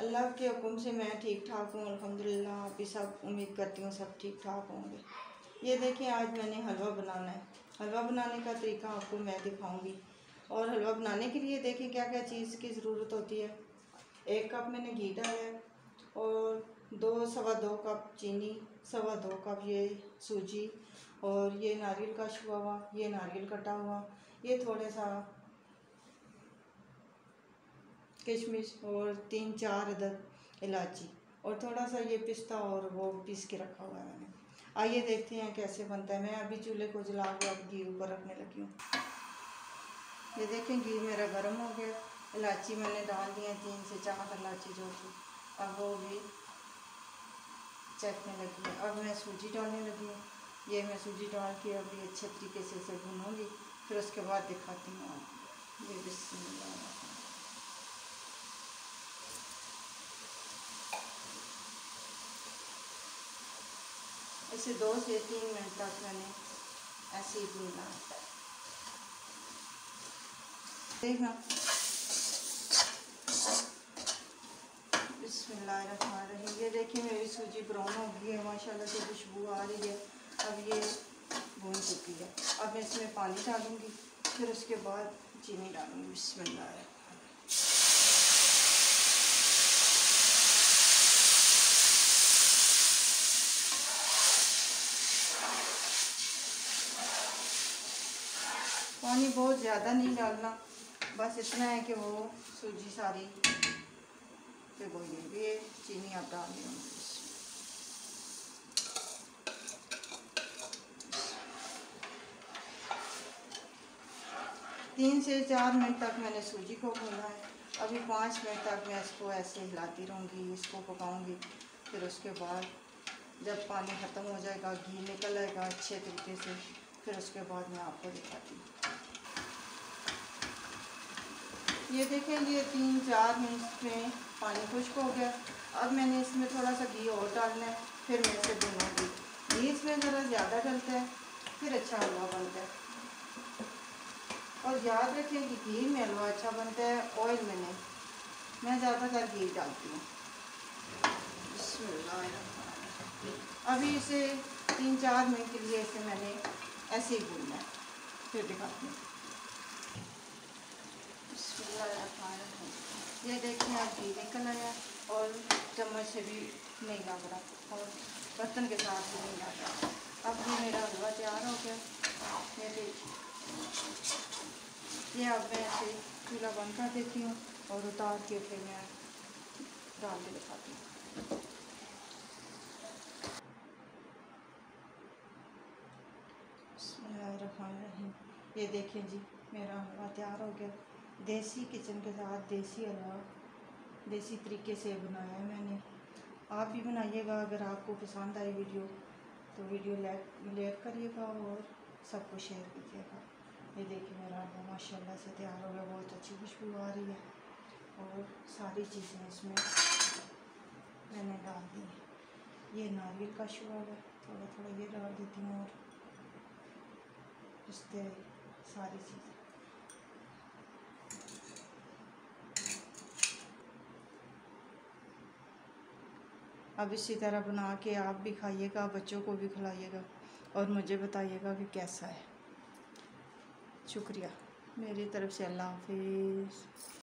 अल्लाह के हुक्म से मैं ठीक ठाक हूँ अल्हम्दुलिल्लाह। आप भी सब उम्मीद करती हूँ सब ठीक ठाक होंगे। ये देखिए आज मैंने हलवा बनाना है। हलवा बनाने का तरीका आपको मैं दिखाऊंगी। और हलवा बनाने के लिए देखिए क्या क्या चीज़ की ज़रूरत होती है। 1 कप मैंने घी डाला है और 2-2.25 कप चीनी, 2.25 कप ये सूजी और ये नारियल का छुआ हुआ, ये नारियल कटा हुआ, ये थोड़ा सा किशमिश और 3-4 अदद इलायची और थोड़ा सा ये पिस्ता और वो पीस के रखा हुआ है मैंने। आइए देखते हैं कैसे बनता है। मैं अभी चूल्हे को जला के अब घी ऊपर रखने लगी हूँ। ये देखें घी मेरा गर्म हो गया। इलायची मैंने डाल दी है 3 से 4 इलायची जो थी, अब वो भी चखने लगी है। अब मैं सूजी डालने लगी हूँ। ये मैं सूजी डाल के अभी अच्छे तरीके से इसे भूनूंगी, फिर उसके बाद दिखाती हूँ आपको। ये बिस्मिल्लाह। इसे 2 से 3 मिनट तक मैंने ऐसे ही भूनना है। देखना बिस्मिल्लाहिर्रहमानिर्रहीम। ये देखिए मेरी सूजी ब्राउन हो गई है, माशाल्लाह से खुशबू आ रही है। अब ये भून चुकी है। अब मैं इसमें पानी डालूँगी, फिर उसके बाद चीनी डालूँगी। बिस्मिल्लाह। पानी बहुत ज़्यादा नहीं डालना, बस इतना है कि वो सूजी सारी भिगोई। ये चीनी आप डाल दें। 3 से 4 मिनट तक मैंने सूजी को भूना है। अभी 5 मिनट तक मैं इसको ऐसे हिलाती रहूँगी, इसको पकाऊँगी। फिर उसके बाद जब पानी ख़त्म हो जाएगा, घी निकल आएगा अच्छे तरीके से, फिर उसके बाद मैं आपको दिखाती हूँ। ये देखें ये 3-4 मिनट में पानी खुश्क हो गया। अब मैंने इसमें थोड़ा सा घी और डालना है, फिर मैं इसे भूनूँगी। घी इसमें ज़रा ज़्यादा डलता है, फिर अच्छा हलवा बनता है। और याद रखें कि घी में हलवा अच्छा बनता है, ऑयल में नहीं। मैं ज़्यादातर घी डालती हूँ। अभी इसे 3-4 मिनट के लिए इसे मैंने ऐसे ही भूनना है, फिर दिखाती हूँ। ये देखिए आप घी निकल आया और चम्मच से भी नहीं लग रहा और बर्तन के साथ भी नहीं लग रहा। अब ये मेरा हलवा तैयार हो गया। ये अब मैं ऐसे चूल्हा बंद कर देती हूँ और उतार के फिर मैं डाल के दिखाती हूँ। ये देखें जी मेरा हलवा तैयार हो गया। देसी किचन के साथ देसी हलवा देसी तरीके से बनाया है मैंने। आप भी बनाइएगा। अगर आपको पसंद आई वीडियो तो वीडियो लाइक करिएगा और सबको शेयर कीजिएगा। ये देखिए मेरा हलवा माशाल्लाह से तैयार हो गया। बहुत अच्छी खुशबू आ रही है और सारी चीज़ें इसमें मैंने डाल दी हैं। ये नारियल का छुआ है, थोड़ा थोड़ा ये डाल देती हूँ और पिस्ते सारी चीज़ें। अब इसी तरह बना के आप भी खाइएगा, बच्चों को भी खिलाइएगा और मुझे बताइएगा कि कैसा है। शुक्रिया। मेरी तरफ से अल्लाह हाफिज़।